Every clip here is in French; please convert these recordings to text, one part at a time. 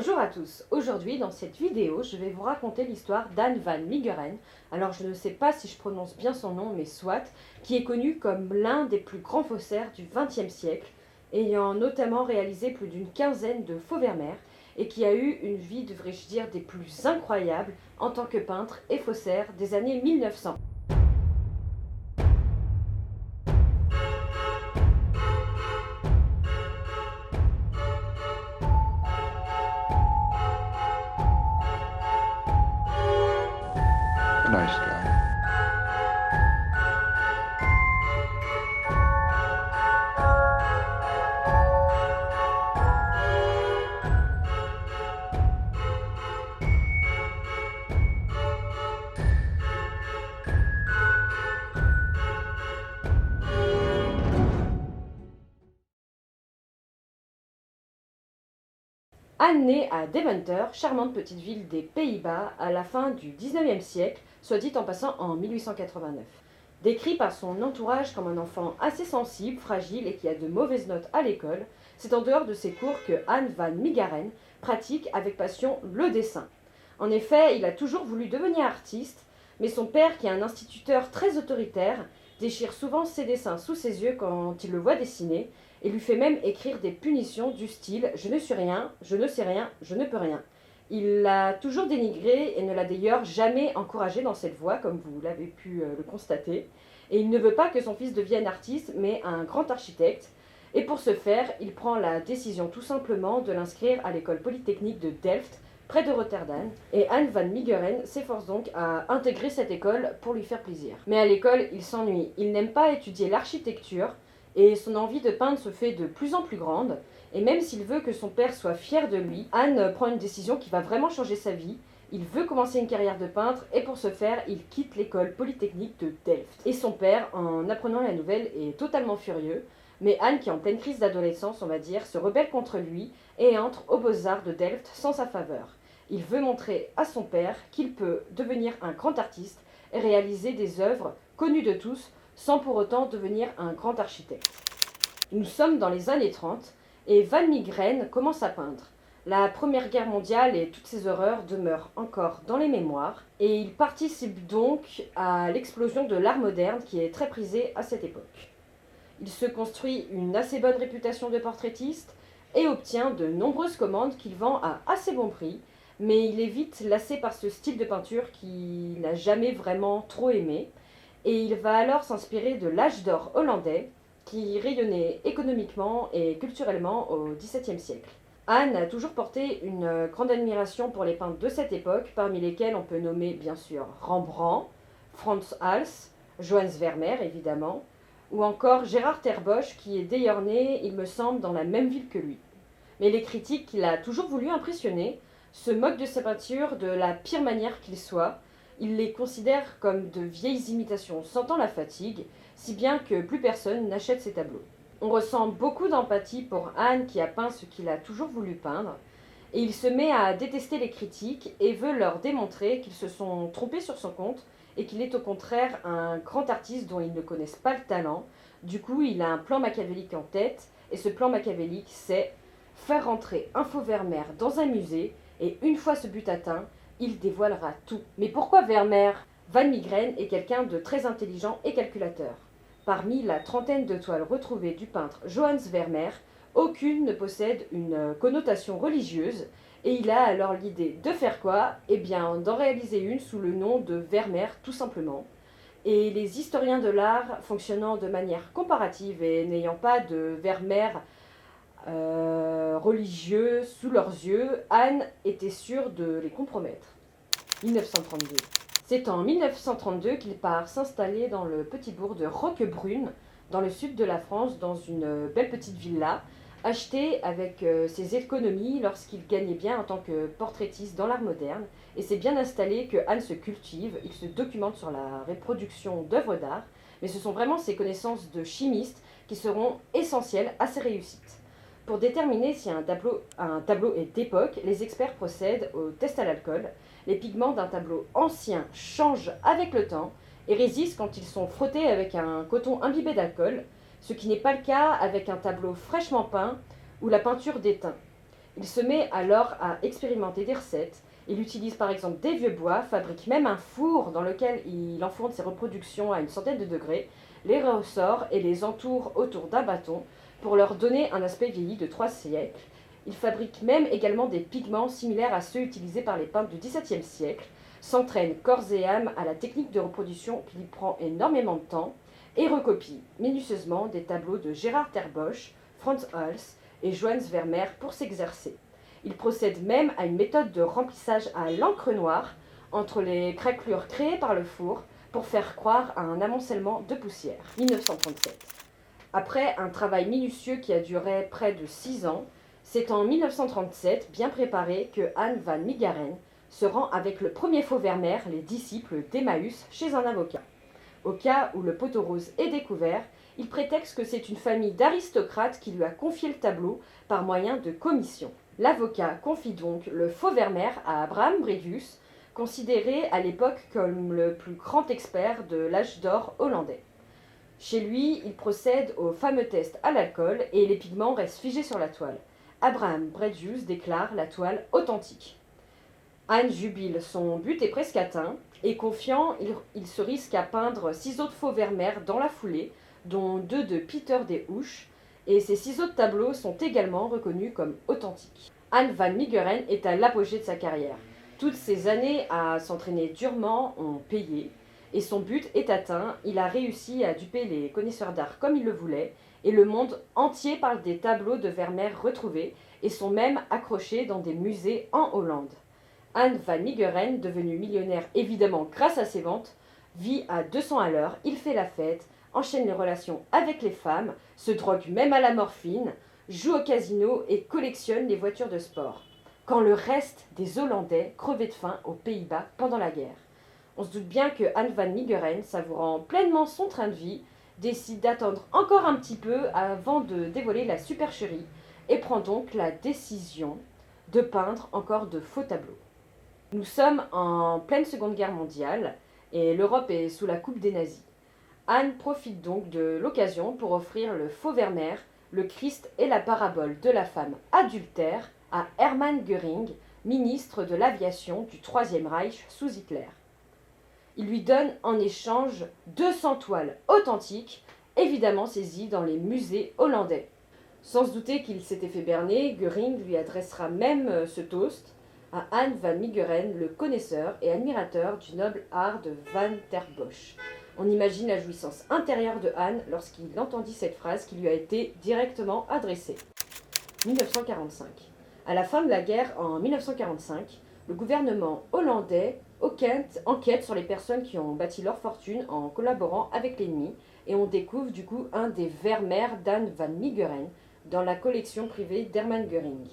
Bonjour à tous, aujourd'hui dans cette vidéo je vais vous raconter l'histoire d'Anne van Meegeren, alors je ne sais pas si je prononce bien son nom mais soit, qui est connu comme l'un des plus grands faussaires du XXe siècle, ayant notamment réalisé plus d'une quinzaine de faux Vermeer et qui a eu une vie, devrais-je dire, des plus incroyables en tant que peintre et faussaire des années 1900. A nice guy. Anne naît à Deventer, charmante petite ville des Pays-Bas, à la fin du XIXe siècle, soit dit en passant en 1889. Décrit par son entourage comme un enfant assez sensible, fragile et qui a de mauvaises notes à l'école, c'est en dehors de ses cours que Anne van Meegeren pratique avec passion le dessin. En effet, il a toujours voulu devenir artiste, mais son père, qui est un instituteur très autoritaire, déchire souvent ses dessins sous ses yeux quand il le voit dessiner, et lui fait même écrire des punitions du style « je ne suis rien, je ne sais rien, je ne peux rien ». Il l'a toujours dénigré et ne l'a d'ailleurs jamais encouragé dans cette voie, comme vous l'avez pu le constater. Et il ne veut pas que son fils devienne artiste, mais un grand architecte. Et pour ce faire, il prend la décision tout simplement de l'inscrire à l'école polytechnique de Delft, près de Rotterdam. Et Anne van Meegeren s'efforce donc à intégrer cette école pour lui faire plaisir. Mais à l'école, il s'ennuie. Il n'aime pas étudier l'architecture, et son envie de peindre se fait de plus en plus grande. Et même s'il veut que son père soit fier de lui, Anne prend une décision qui va vraiment changer sa vie. Il veut commencer une carrière de peintre et pour ce faire, il quitte l'école polytechnique de Delft. Et son père, en apprenant la nouvelle, est totalement furieux. Mais Anne, qui est en pleine crise d'adolescence, on va dire, se rebelle contre lui et entre aux Beaux-Arts de Delft sans sa faveur. Il veut montrer à son père qu'il peut devenir un grand artiste et réaliser des œuvres connues de tous, sans pour autant devenir un grand architecte. Nous sommes dans les années 30 et Van Meegeren commence à peindre. La Première Guerre mondiale et toutes ses horreurs demeurent encore dans les mémoires et il participe donc à l'explosion de l'art moderne qui est très prisé à cette époque. Il se construit une assez bonne réputation de portraitiste et obtient de nombreuses commandes qu'il vend à assez bon prix, mais il est vite lassé par ce style de peinture qu'il n'a jamais vraiment trop aimé. Et il va alors s'inspirer de l'âge d'or hollandais, qui rayonnait économiquement et culturellement au XVIIe siècle. Anne a toujours porté une grande admiration pour les peintres de cette époque, parmi lesquels on peut nommer bien sûr Rembrandt, Frans Hals, Johannes Vermeer évidemment, ou encore Gérard Ter Bosch, qui est d'ailleurs né, il me semble, dans la même ville que lui. Mais les critiques qu'il a toujours voulu impressionner se moquent de sa peinture de la pire manière qu'il soit. Il les considère comme de vieilles imitations sentant la fatigue, si bien que plus personne n'achète ses tableaux. On ressent beaucoup d'empathie pour Anne qui a peint ce qu'il a toujours voulu peindre, et il se met à détester les critiques et veut leur démontrer qu'ils se sont trompés sur son compte et qu'il est au contraire un grand artiste dont ils ne connaissent pas le talent. Du coup, il a un plan machiavélique en tête, et ce plan machiavélique, c'est faire rentrer un faux Vermeer dans un musée, et une fois ce but atteint, il dévoilera tout. Mais pourquoi Vermeer ? Van Meegeren est quelqu'un de très intelligent et calculateur. Parmi la trentaine de toiles retrouvées du peintre Johannes Vermeer, aucune ne possède une connotation religieuse, et il a alors l'idée de faire quoi ? Eh bien, d'en réaliser une sous le nom de Vermeer, tout simplement. Et les historiens de l'art, fonctionnant de manière comparative et n'ayant pas de Vermeer religieux sous leurs yeux, Anne était sûre de les compromettre. 1932. C'est en 1932 qu'il part s'installer dans le petit bourg de Roquebrune, dans le sud de la France, dans une belle petite villa, achetée avec ses économies lorsqu'il gagnait bien en tant que portraitiste dans l'art moderne. Et c'est bien installé que Anne se cultive, il se documente sur la reproduction d'œuvres d'art, mais ce sont vraiment ses connaissances de chimiste qui seront essentielles à ses réussites. Pour déterminer si un tableau est d'époque, les experts procèdent au test à l'alcool. Les pigments d'un tableau ancien changent avec le temps et résistent quand ils sont frottés avec un coton imbibé d'alcool, ce qui n'est pas le cas avec un tableau fraîchement peint ou la peinture d'étain. Il se met alors à expérimenter des recettes. Il utilise par exemple des vieux bois, fabrique même un four dans lequel il enfourne ses reproductions à une centaine de degrés, les ressort et les entoure autour d'un bâton pour leur donner un aspect vieilli de 3 siècles. Il fabrique même également des pigments similaires à ceux utilisés par les peintres du XVIIe siècle, s'entraîne corps et âme à la technique de reproduction qui lui prend énormément de temps et recopie minutieusement des tableaux de Gérard Terbosch, Franz Hals et Johannes Vermeer pour s'exercer. Il procède même à une méthode de remplissage à l'encre noire entre les craquelures créées par le four pour faire croire à un amoncellement de poussière. 1937. Après un travail minutieux qui a duré près de 6 ans, c'est en 1937, bien préparé, que Anne van Meegeren se rend avec le premier faux Vermeer, les disciples d'Emmaüs, chez un avocat. Au cas où le poteau rose est découvert, il prétexte que c'est une famille d'aristocrates qui lui a confié le tableau par moyen de commission. L'avocat confie donc le faux Vermeer à Abraham Bredius, considéré à l'époque comme le plus grand expert de l'âge d'or hollandais. Chez lui, il procède au fameux test à l'alcool et les pigments restent figés sur la toile. Abraham Bredius déclare la toile authentique. Anne jubile, son but est presque atteint, et confiant, il se risque à peindre 6 autres faux Vermeer dans la foulée, dont 2 de Peter de Hooch, et ces 6 autres tableaux sont également reconnus comme authentiques. Anne van Meegeren est à l'apogée de sa carrière. Toutes ces années à s'entraîner durement ont payé, et son but est atteint. Il a réussi à duper les connaisseurs d'art comme il le voulait, et le monde entier parle des tableaux de Vermeer retrouvés, et sont même accrochés dans des musées en Hollande. Anne van Meegeren, devenu millionnaire évidemment grâce à ses ventes, vit à 200 à l'heure, il fait la fête, enchaîne les relations avec les femmes, se drogue même à la morphine, joue au casino et collectionne les voitures de sport. Quand le reste des Hollandais crevaient de faim aux Pays-Bas pendant la guerre. On se doute bien que Anne van Meegeren, savourant pleinement son train de vie, décide d'attendre encore un petit peu avant de dévoiler la supercherie et prend donc la décision de peindre encore de faux tableaux. Nous sommes en pleine Seconde Guerre mondiale et l'Europe est sous la coupe des nazis. Anne profite donc de l'occasion pour offrir le faux Vermeer, le Christ et la parabole de la femme adultère à Hermann Göring, ministre de l'aviation du Troisième Reich sous Hitler. Il lui donne en échange 200 toiles authentiques, évidemment saisies dans les musées hollandais. Sans se douter qu'il s'était fait berner, Göring lui adressera même ce toast à Anne van Meegeren, le connaisseur et admirateur du noble art de Van ter Bosch. On imagine la jouissance intérieure de Anne lorsqu'il entendit cette phrase qui lui a été directement adressée. 1945. À la fin de la guerre, en 1945, le gouvernement hollandais enquête sur les personnes qui ont bâti leur fortune en collaborant avec l'ennemi et on découvre du coup un des Vermeer d'Anne van Meegeren dans la collection privée d'Hermann Göring.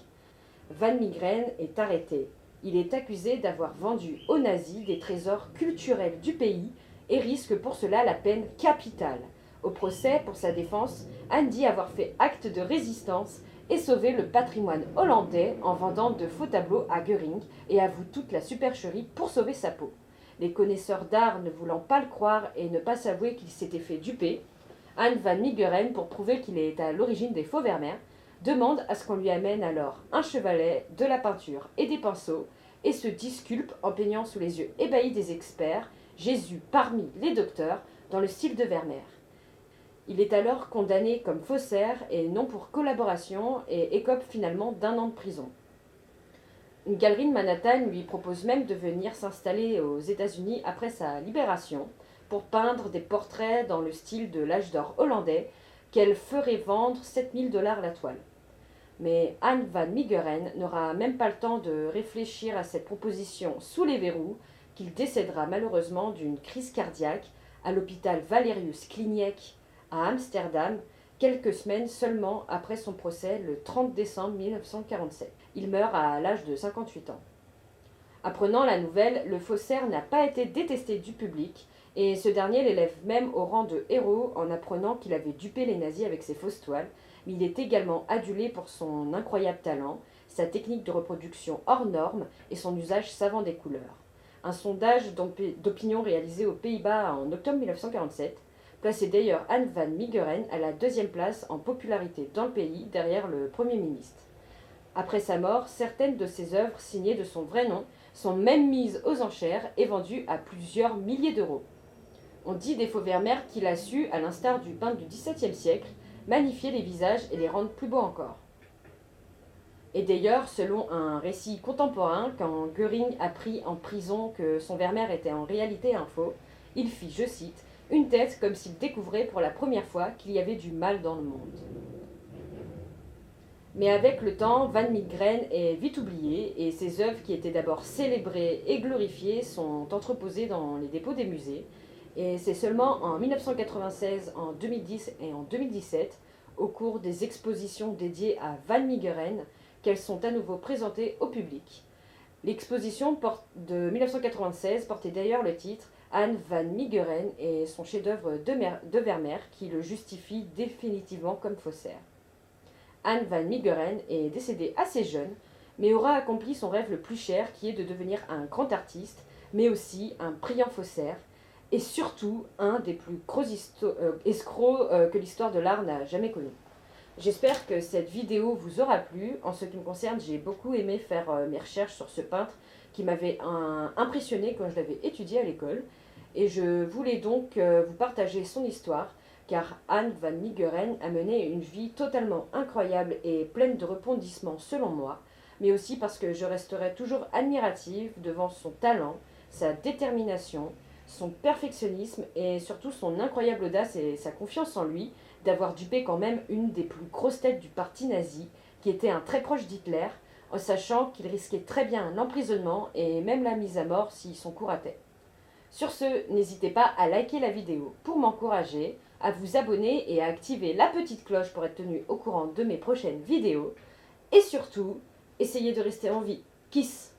Van Meegeren est arrêté. Il est accusé d'avoir vendu aux nazis des trésors culturels du pays et risque pour cela la peine capitale. Au procès, pour sa défense, Anne dit avoir fait acte de résistance et sauvé le patrimoine hollandais en vendant de faux tableaux à Göring et avoue toute la supercherie pour sauver sa peau. Les connaisseurs d'art ne voulant pas le croire et ne pas s'avouer qu'il s'était fait duper, Anne van Meegeren, pour prouver qu'il est à l'origine des faux Vermeer, demande à ce qu'on lui amène alors un chevalet, de la peinture et des pinceaux, et se disculpe en peignant sous les yeux ébahis des experts Jésus parmi les docteurs dans le style de Vermeer. Il est alors condamné comme faussaire et non pour collaboration et écope finalement d'1 an de prison. Une galerie de Manhattan lui propose même de venir s'installer aux États-Unis après sa libération pour peindre des portraits dans le style de l'âge d'or hollandais qu'elle ferait vendre 7 000 $ la toile. Mais Anne van Meegeren n'aura même pas le temps de réfléchir à cette proposition sous les verrous qu'il décédera malheureusement d'une crise cardiaque à l'hôpital Valerius Kliniek à Amsterdam, quelques semaines seulement après son procès le 30 décembre 1947. Il meurt à l'âge de 58 ans. Apprenant la nouvelle, le faussaire n'a pas été détesté du public et ce dernier l'élève même au rang de héros en apprenant qu'il avait dupé les nazis avec ses fausses toiles, mais il est également adulé pour son incroyable talent, sa technique de reproduction hors norme et son usage savant des couleurs. Un sondage d'opinion réalisé aux Pays-Bas en octobre 1947 plaçait d'ailleurs Anne van Meegeren à la 2e place en popularité dans le pays derrière le Premier ministre. Après sa mort, certaines de ses œuvres signées de son vrai nom sont même mises aux enchères et vendues à plusieurs milliers d'euros. On dit des Fauvermeer qu'il a su, à l'instar du peintre du XVIIe siècle, magnifier les visages et les rendre plus beaux encore. Et d'ailleurs, selon un récit contemporain, quand Göring apprit en prison que son Vermeer était en réalité un faux, il fit, je cite, une tête comme s'il découvrait pour la première fois qu'il y avait du mal dans le monde. Mais avec le temps, Van Meegeren est vite oublié et ses œuvres qui étaient d'abord célébrées et glorifiées sont entreposées dans les dépôts des musées. Et c'est seulement en 1996, en 2010 et en 2017, au cours des expositions dédiées à Van Meegeren, qu'elles sont à nouveau présentées au public. L'exposition de 1996 portait d'ailleurs le titre Anne van Meegeren et son chef-d'œuvre de Vermeer qui le justifie définitivement comme faussaire. Anne van Meegeren est décédée assez jeune, mais aura accompli son rêve le plus cher qui est de devenir un grand artiste, mais aussi un brillant faussaire, et surtout un des plus gros escrocs que l'histoire de l'art n'a jamais connu. J'espère que cette vidéo vous aura plu. En ce qui me concerne, j'ai beaucoup aimé faire mes recherches sur ce peintre qui m'avait impressionné quand je l'avais étudié à l'école. Et je voulais donc vous partager son histoire, car Anne van Meegeren a mené une vie totalement incroyable et pleine de rebondissements selon moi, mais aussi parce que je resterai toujours admirative devant son talent, sa détermination, son perfectionnisme et surtout son incroyable audace et sa confiance en lui, d'avoir dupé quand même une des plus grosses têtes du parti nazi, qui était un très proche d'Hitler, en sachant qu'il risquait très bien l'emprisonnement et même la mise à mort si son cours ratait. Sur ce, n'hésitez pas à liker la vidéo pour m'encourager, à vous abonner et à activer la petite cloche pour être tenu au courant de mes prochaines vidéos. Et surtout, essayez de rester en vie. Kiss!